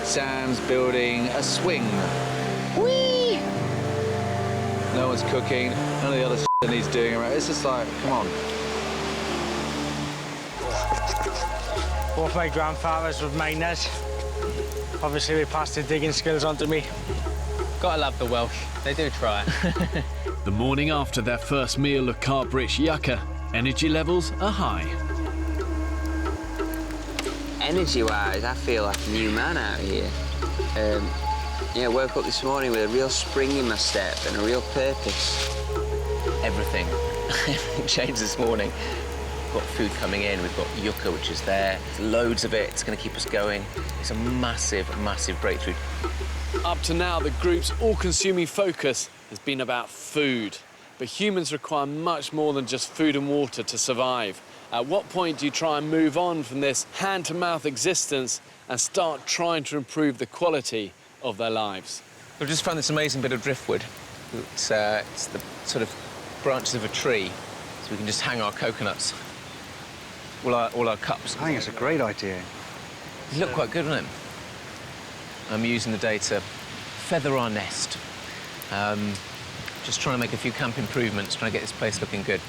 Sam's building a swing. Whee! No one's cooking, none of the other that he's doing around. It's just like, come on. Both my grandfathers were miners. Obviously, they passed their digging skills on to me. Gotta love the Welsh. They do try. The morning after their first meal of carb-rich yucca, energy levels are high. Energy-wise, I feel like a new man out here. Yeah, woke up this morning with a real spring in my step and a real purpose. Everything. Everything changed this morning. We've got food coming in, we've got yucca, which is there. Loads of it, it's going to keep us going. It's a massive, massive breakthrough. Up to now, the group's all-consuming focus has been about food. But humans require much more than just food and water to survive. At what point do you try and move on from this hand-to-mouth existence and start trying to improve the quality of their lives? We've just found this amazing bit of driftwood. It's the sort of branches of a tree, so we can just hang our coconuts, all our cups. I think it's a great idea. They look quite good, don't it? I'm using the day to feather our nest. Just trying to make a few camp improvements, trying to get this place looking good.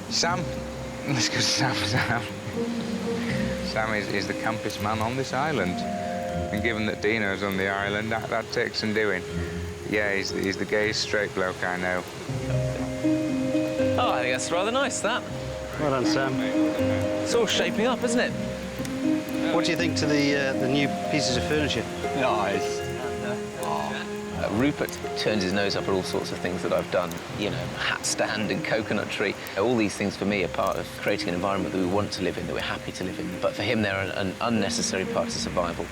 Sam, let's go to Sam. Sam is the campest man on this island. And given that Dino's on the island, that takes some doing. Yeah, he's the gayest straight bloke I know. Oh, I think that's rather nice, that. Well done, Sam. It's all shaping up, isn't it? What do you think to the new pieces of furniture? Nice. Rupert turns his nose up at all sorts of things that I've done. You know, hat stand and coconut tree. All these things, for me, are part of creating an environment that we want to live in, that we're happy to live in. But for him, they're an unnecessary part of survival.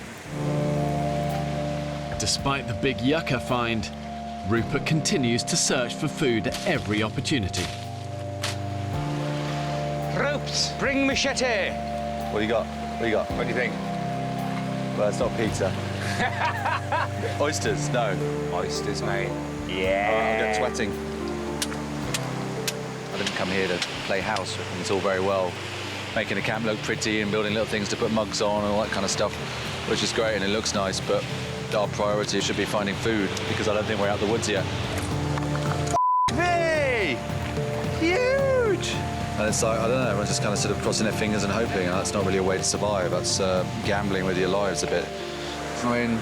Despite the big yucca find, Rupert continues to search for food at every opportunity. Ropes, bring machete. What do you got? What do you got? What do you think? Well, it's not pizza. Oysters? No. Oysters, mate. I'm Yeah. sweating. I didn't come here to play house. It's all very well making a camp look pretty and building little things to put mugs on and all that kind of stuff, which is great and it looks nice, but our priority should be finding food because I don't think we're out the woods yet. Hey! Huge! And it's like, I don't know, everyone's just kind of sort of crossing their fingers and hoping, and that's not really a way to survive. That's gambling with your lives a bit. I mean,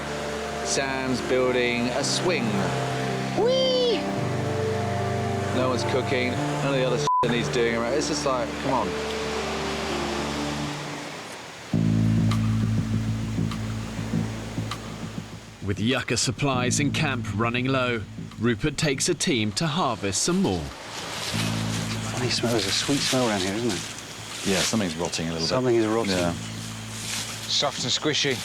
Sam's building a swing. Whee! No one's cooking, none of the other that he's doing around. It's just like, come on. With yucca supplies in camp running low, Rupert takes a team to harvest some more. Funny smell. There's a sweet smell around here, isn't it? Yeah, something's rotting a little bit. Something is rotting. Yeah. Soft and squishy.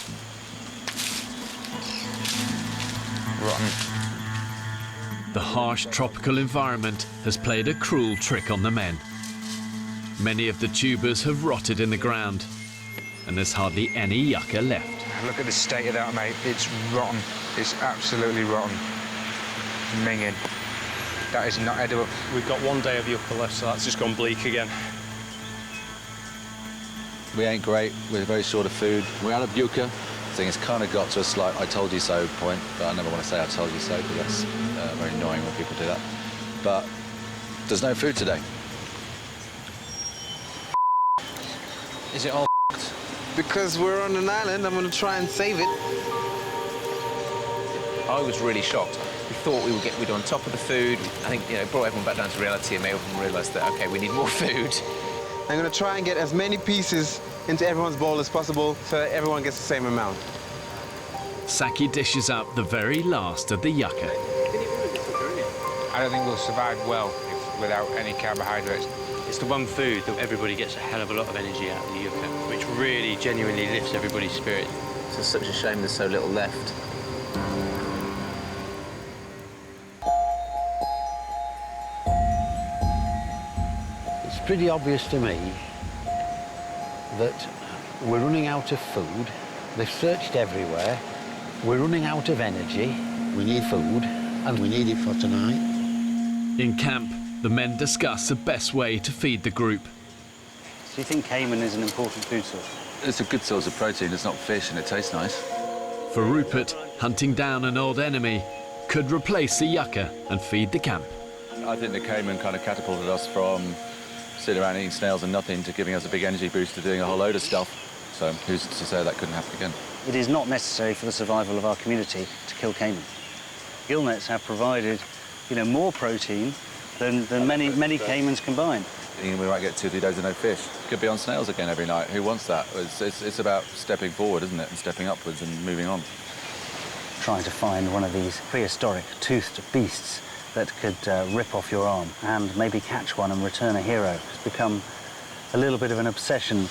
Rotten. The harsh tropical environment has played a cruel trick on the men. Many of the tubers have rotted in the ground, and there's hardly any yucca left. Look at the state of that, mate. It's rotten. It's absolutely rotten. Minging. That is not edible. We've got 1 day of yucca left, so that's just gone bleak again. We ain't great. We're very short of food. We're out of yucca. I think it's kind of got to a slight I told you so point, but I never want to say I told you so because that's very annoying when people do that. But there's no food today. Is it all Because we're on an island, I'm going to try and save it. I was really shocked. We thought we'd on top of the food. I think, you know, it brought everyone back down to reality and made everyone realise that, OK, we need more food. I'm going to try and get as many pieces into everyone's bowl as possible so that everyone gets the same amount. Saki dishes up the very last of the yucca. I don't think we'll survive well without any carbohydrates. It's the one food that everybody gets a hell of a lot of energy out of the yucca, which really genuinely lifts everybody's spirit. It's just such a shame there's so little left. It's pretty obvious to me that we're running out of food. They've searched everywhere. We're running out of energy. We need food, and we need it for tonight. In camp, the men discuss the best way to feed the group. Do you think caiman is an important food source? It's a good source of protein. It's not fish and it tastes nice. For Rupert, hunting down an old enemy could replace the yucca and feed the camp. I think the caiman kind of catapulted us from sitting around eating snails and nothing to giving us a big energy boost to doing a whole load of stuff. So who's to say that couldn't happen again? It is not necessary for the survival of our community to kill caiman. Gill nets have provided, more protein than many caimans combined. We might get 2 or 3 days of no fish. Could be on snails again every night. Who wants that? It's about stepping forward, isn't it? And stepping upwards and moving on. Trying to find one of these prehistoric toothed beasts that could rip off your arm and maybe catch one and return a hero has become a little bit of an obsession